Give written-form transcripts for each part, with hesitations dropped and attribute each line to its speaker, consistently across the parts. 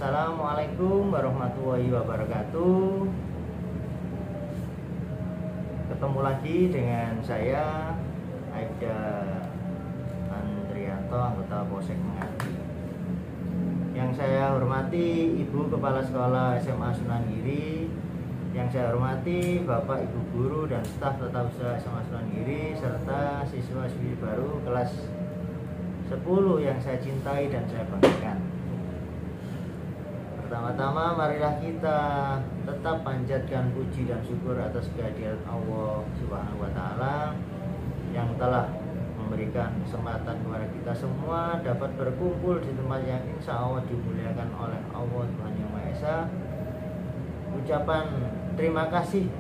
Speaker 1: Assalamualaikum warahmatullahi wabarakatuh. Ketemu lagi dengan saya Aibda Andrianto, anggota Polsek Mengati. Yang saya hormati Ibu Kepala Sekolah SMA Sunan Giri, yang saya hormati Bapak Ibu Guru dan staf tata usaha SMA Sunan Giri, serta siswa-siswi baru kelas 10 yang saya cintai dan saya banggakan. Pertama-tama marilah kita tetap panjatkan puji dan syukur atas kehadiran Allah Subhanahu wa taala yang telah memberikan kesempatan kepada kita semua dapat berkumpul di tempat yang insya Allah dimuliakan oleh Allah Tuhan Yang Maha Esa. Ucapan terima kasih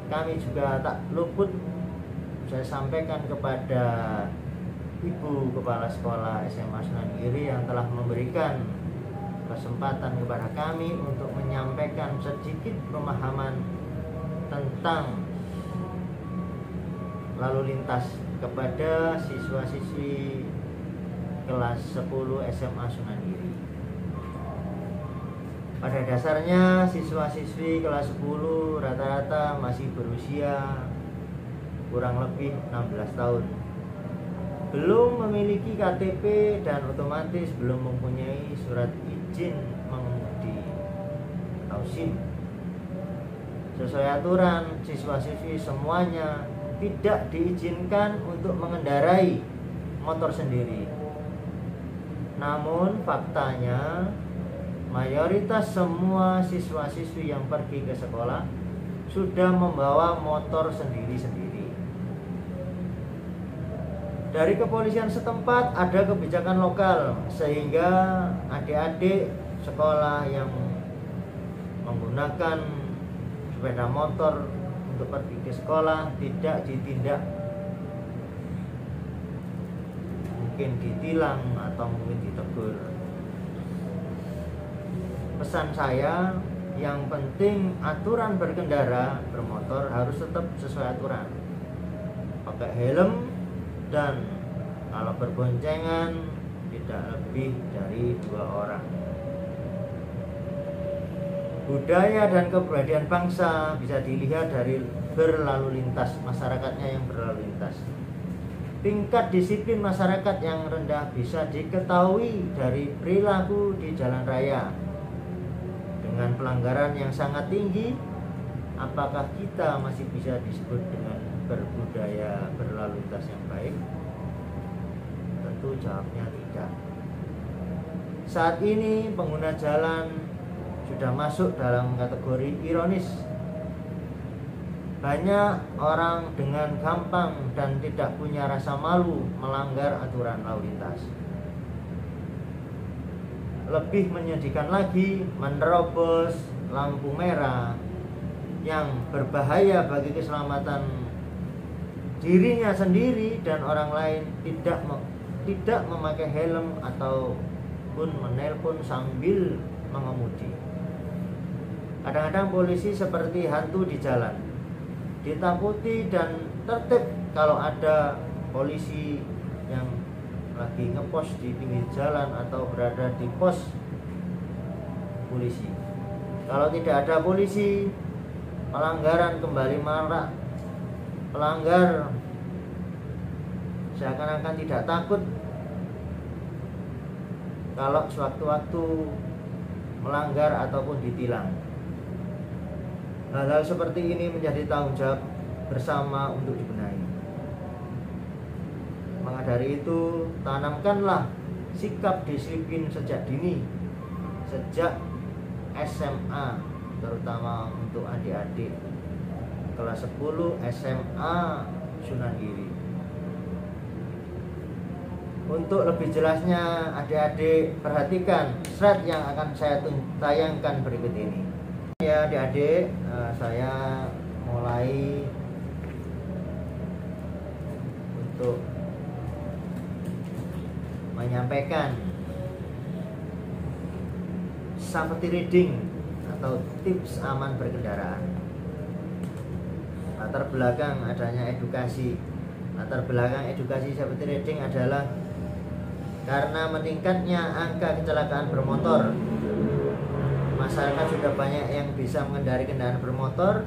Speaker 1: kami juga tak luput saya sampaikan kepada Ibu Kepala Sekolah SMA Sunan Giri yang telah memberikan kesempatan kepada kami untuk menyampaikan sedikit pemahaman tentang lalu lintas kepada siswa-siswi kelas 10 SMA Sunan Giri. Pada dasarnya siswa-siswi kelas 10 rata-rata masih berusia kurang lebih 16 tahun. Belum memiliki KTP dan otomatis belum mempunyai surat izin mengemudi atau SIM. Sesuai aturan, siswa-siswi semuanya tidak diizinkan untuk mengendarai motor sendiri. Namun faktanya mayoritas semua siswa-siswi yang pergi ke sekolah sudah membawa motor sendiri-sendiri. Dari kepolisian setempat ada kebijakan lokal sehingga adik-adik sekolah yang menggunakan sepeda motor untuk pergi ke sekolah tidak ditindak, mungkin ditilang atau mungkin ditegur. Pesan saya, yang penting aturan berkendara bermotor harus tetap sesuai aturan, pakai helm, dan kalau berboncengan tidak lebih dari 2 orang. Budaya dan keberadaan bangsa bisa dilihat dari berlalu lintas, masyarakatnya yang berlalu lintas. Tingkat disiplin masyarakat yang rendah bisa diketahui dari perilaku di jalan raya. Dengan pelanggaran yang sangat tinggi, apakah kita masih bisa disebut dengan berbudaya berlalu lintas yang baik? Tentu jawabnya tidak. Saat ini pengguna jalan sudah masuk dalam kategori ironis. Banyak orang dengan gampang dan tidak punya rasa malu melanggar aturan lalu lintas. Lebih menyedihkan lagi, menerobos lampu merah yang berbahaya bagi keselamatan dirinya sendiri dan orang lain, tidak memakai helm ataupun menelpon sambil mengemudi. Kadang-kadang polisi seperti hantu di jalan, ditakuti dan tertib kalau ada polisi yang lagi ngepos di pinggir jalan atau berada di pos polisi. Kalau tidak ada polisi, pelanggaran kembali marak. Pelanggar seakan-akan tidak takut kalau sewaktu-waktu melanggar ataupun ditilang. Hal-hal seperti ini menjadi tanggung jawab bersama untuk dibenahi. Maka dari itu, tanamkanlah sikap disiplin sejak dini, sejak SMA, terutama untuk adik-adik kelas 10 SMA Sunan Giri. Untuk lebih jelasnya, adik-adik perhatikan slide yang akan saya tayangkan berikut ini. Ya adik-adik, saya mulai untuk menyampaikan safety reading atau tips aman berkendaraan. Latar belakang adanya edukasi. Latar belakang edukasi safety riding adalah karena meningkatnya angka kecelakaan bermotor masyarakat sudah banyak yang bisa mengendarai kendaraan bermotor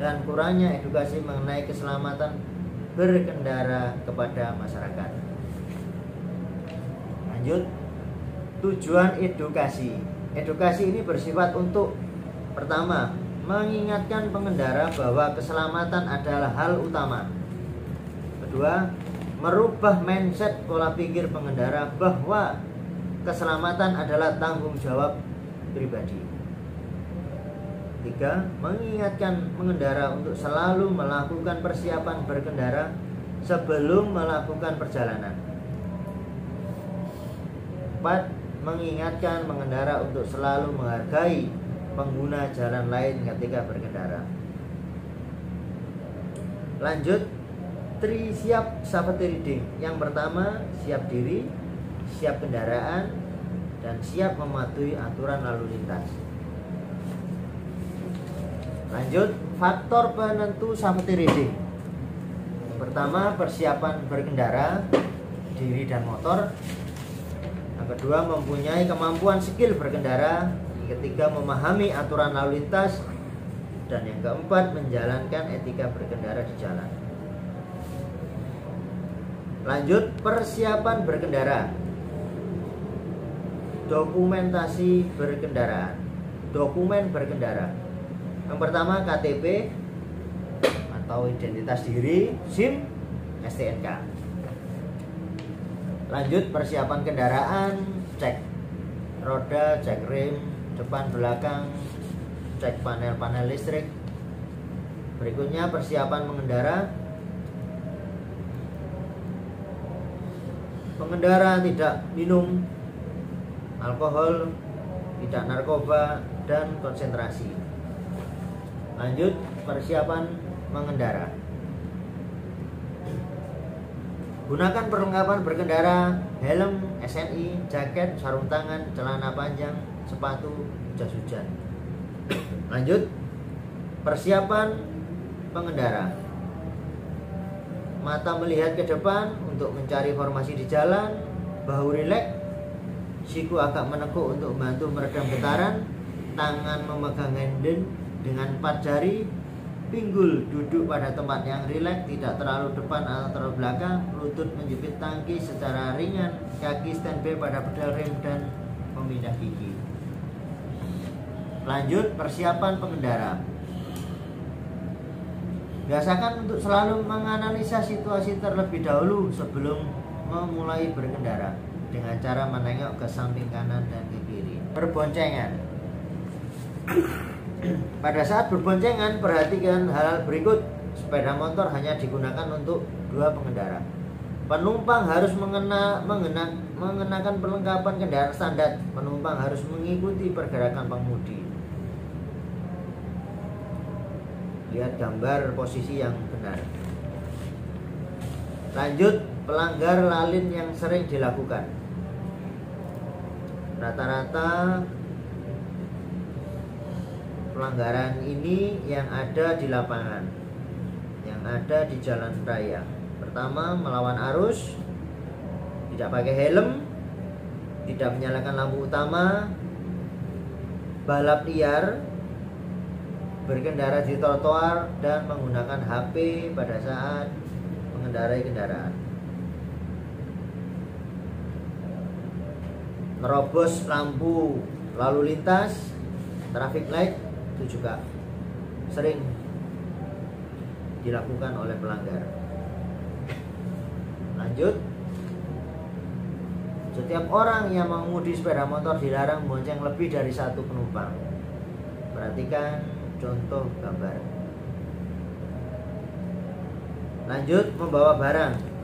Speaker 1: dan kurangnya edukasi mengenai keselamatan berkendara kepada masyarakat. Lanjut, tujuan edukasi. Edukasi ini bersifat untuk pertama, mengingatkan pengendara bahwa keselamatan adalah hal utama. Kedua, merubah mindset pola pikir pengendara bahwa keselamatan adalah tanggung jawab pribadi. Tiga, mengingatkan pengendara untuk selalu melakukan persiapan berkendara sebelum melakukan perjalanan. Empat, mengingatkan pengendara untuk selalu menghargai pengguna jalan lain ketika berkendara. Lanjut, 3 siap safety reading. Yang pertama, siap diri, siap kendaraan, dan siap mematuhi aturan lalu lintas. Lanjut, faktor penentu safety reading. Yang pertama, persiapan berkendara, diri dan motor. Yang kedua, mempunyai kemampuan skill berkendara. Yang ketiga, memahami aturan lalu lintas. Dan yang keempat, menjalankan etika berkendara di jalan. Lanjut, persiapan berkendara. Dokumentasi berkendaraan. Dokumen berkendara. Yang pertama, KTP atau identitas diri, SIM, STNK. Lanjut, persiapan kendaraan, cek roda, cek rem, depan belakang, cek panel-panel listrik. Berikutnya, persiapan mengendara. Pengendara tidak minum alkohol, tidak narkoba, dan konsentrasi. Lanjut, persiapan mengendara. Gunakan perlengkapan berkendara, helm, SNI, jaket, sarung tangan, celana panjang, sepatu, jas hujan. Lanjut, persiapan pengendara. Mata melihat ke depan untuk mencari formasi di jalan, bahu rileks, siku agak menekuk untuk membantu meredam getaran, tangan memegang handle dengan 4 jari, pinggul duduk pada tempat yang rileks, tidak terlalu depan atau terlalu belakang, lutut menjepit tangki secara ringan, kaki standby pada pedal rem dan pemindah gigi. Lanjut, persiapan pengendara. Biasakan untuk selalu menganalisa situasi terlebih dahulu sebelum memulai berkendara dengan cara menengok ke samping kanan dan ke kiri. Berboncengan. Pada saat berboncengan, perhatikan hal berikut. Sepeda motor hanya digunakan untuk 2 pengendara. Penumpang harus mengenakan perlengkapan kendaraan standar. Penumpang harus mengikuti pergerakan pengemudi. Lihat gambar posisi yang benar. Lanjut, pelanggar lalin yang sering dilakukan. Rata-rata pelanggaran ini yang ada di lapangan, yang ada di jalan raya. Pertama, melawan arus, tidak pakai helm, tidak menyalakan lampu utama, balap liar, berkendara di trotoar, dan menggunakan HP pada saat mengendarai kendaraan. Nerobos lampu lalu lintas, traffic light, itu juga sering dilakukan oleh pelanggar. Lanjut, setiap orang yang mengemudi sepeda motor dilarang membonceng lebih dari 1 penumpang. Perhatikan contoh gambar. Lanjut, membawa barang.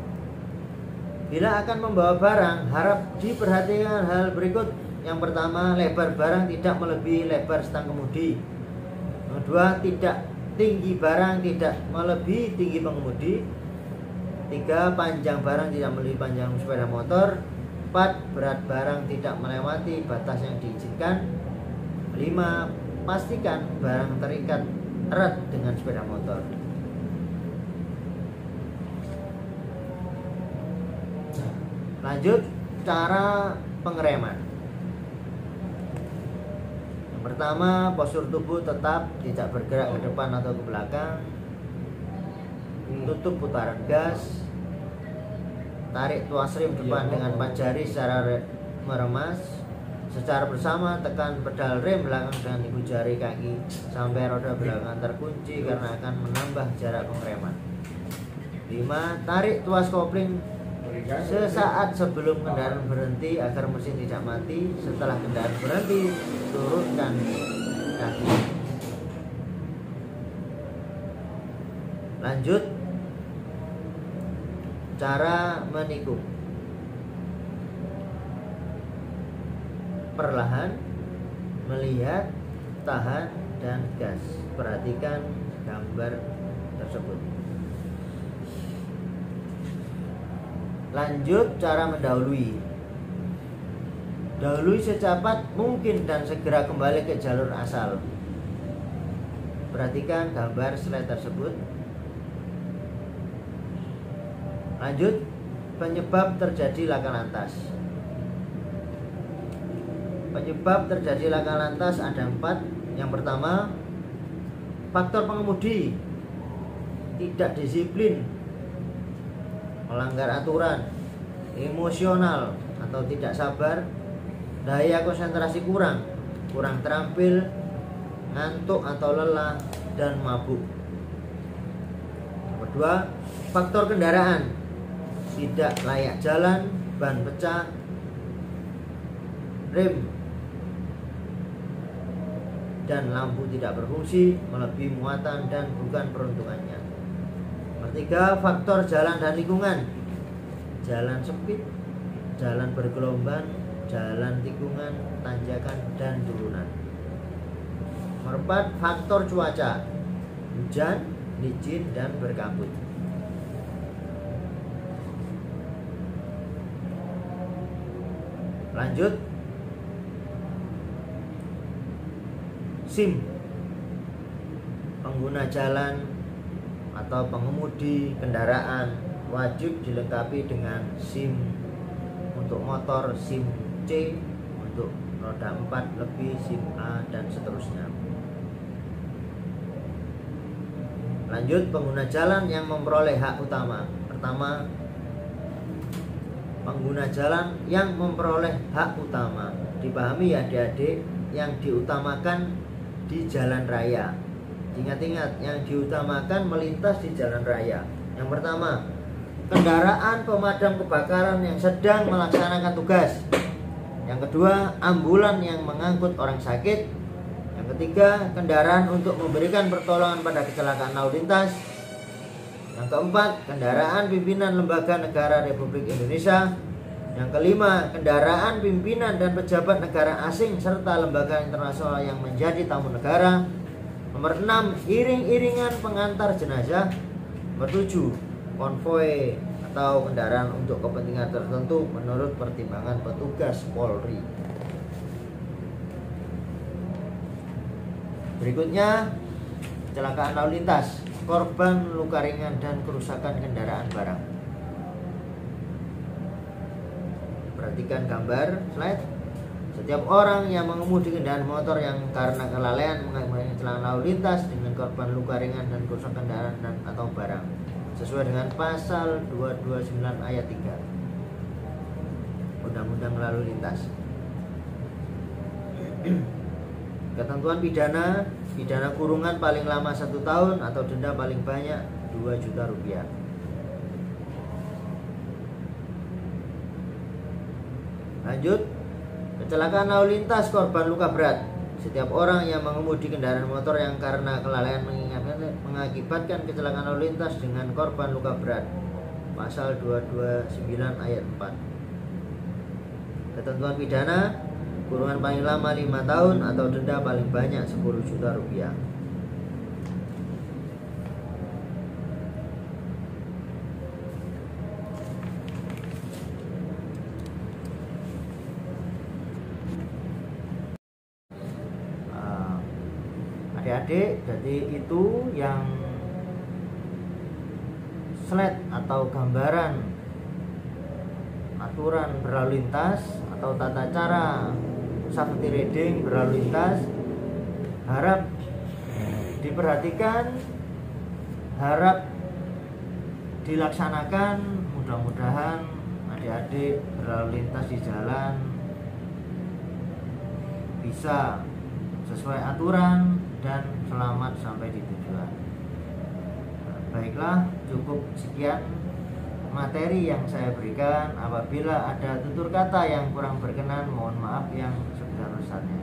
Speaker 1: Bila akan membawa barang, harap diperhatikan hal berikut. Yang pertama, lebar barang tidak melebihi lebar stang kemudi. Yang kedua, tinggi barang tidak melebihi tinggi pengemudi. 3, panjang barang tidak melebihi panjang sepeda motor. 4, berat barang tidak melewati batas yang diizinkan. 5, pastikan barang terikat erat dengan sepeda motor. Lanjut, cara pengereman. Yang pertama, postur tubuh tetap tidak bergerak ke depan atau ke belakang. Tutup putaran gas. Tarik tuas rem depan dengan 4 jari secara meremas. Secara bersama tekan pedal rem belakang dengan ibu jari kaki sampai roda belakang terkunci karena akan menambah jarak pengereman. 5. Tarik tuas kopling sesaat sebelum kendaraan berhenti agar mesin tidak mati. Setelah kendaraan berhenti, turunkan kaki. Lanjut, cara menikung. Perlahan, melihat, tahan, dan gas. Perhatikan gambar tersebut. Lanjut, cara mendahului. Dahului secepat mungkin dan segera kembali ke jalur asal. Perhatikan gambar slide tersebut. Lanjut, penyebab terjadi laka lantas. Penyebab terjadi laka lantas ada 4. Yang pertama, faktor pengemudi tidak disiplin, melanggar aturan, emosional atau tidak sabar, daya konsentrasi kurang terampil, ngantuk atau lelah, dan mabuk. Yang kedua, faktor kendaraan tidak layak jalan, ban pecah, rem dan lampu tidak berfungsi, melebihi muatan dan bukan peruntukannya. Ketiga, faktor jalan dan lingkungan. Jalan sempit, jalan bergelombang, jalan tikungan, tanjakan, dan turunan. Nomor 4, faktor cuaca. Hujan, licin, dan berkabut. Lanjut, SIM. Pengguna jalan atau pengemudi kendaraan wajib dilengkapi dengan SIM. Untuk motor SIM C, untuk roda 4 lebih SIM A, dan seterusnya. Lanjut, pengguna jalan yang memperoleh hak utama. Pertama, pengguna jalan yang memperoleh hak utama. Dipahami ya adik-adik, yang diutamakan di jalan raya. Ingat-ingat, yang diutamakan melintas di jalan raya. Yang pertama, kendaraan pemadam kebakaran yang sedang melaksanakan tugas. Yang kedua, ambulan yang mengangkut orang sakit. Yang ketiga, kendaraan untuk memberikan pertolongan pada kecelakaan lalu lintas. Yang keempat, kendaraan pimpinan lembaga negara Republik Indonesia. Yang kelima, kendaraan pimpinan dan pejabat negara asing serta lembaga internasional yang menjadi tamu negara. Nomor 6, iring-iringan pengantar jenazah. Nomor 7, konvoi atau kendaraan untuk kepentingan tertentu menurut pertimbangan petugas Polri. Berikutnya, kecelakaan lalu lintas, korban luka ringan dan kerusakan kendaraan barang. Perhatikan gambar slide. Setiap orang yang mengemudi kendaraan motor yang karena kelalaian mengalami kecelakaan lalu lintas dengan korban luka ringan dan kerusakan kendaraan dan atau barang sesuai dengan pasal 229 ayat 3 Undang-Undang Lalu Lintas. Ketentuan pidana kurungan paling lama 1 tahun atau denda paling banyak 2 juta rupiah. Lanjut, kecelakaan lalu lintas korban luka berat. Setiap orang yang mengemudi kendaraan motor yang karena kelalaian mengakibatkan kecelakaan lalu lintas dengan korban luka berat. Pasal 229 ayat 4. Ketentuan pidana kurungan paling lama 5 tahun atau denda paling banyak 10 juta rupiah. Adik-adik, jadi itu yang slide atau gambaran aturan berlalu lintas atau tata cara safety riding berlalu lintas Harap diperhatikan, harap dilaksanakan. Mudah-mudahan adik-adik berlalu lintas di jalan bisa sesuai aturan dan selamat sampai di tujuan. Baiklah, cukup sekian materi yang saya berikan. Apabila ada tutur kata yang kurang berkenan, mohon maaf yang sebesar-besarnya.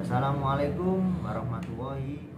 Speaker 1: Wassalamualaikum warahmatullahi wabarakatuh.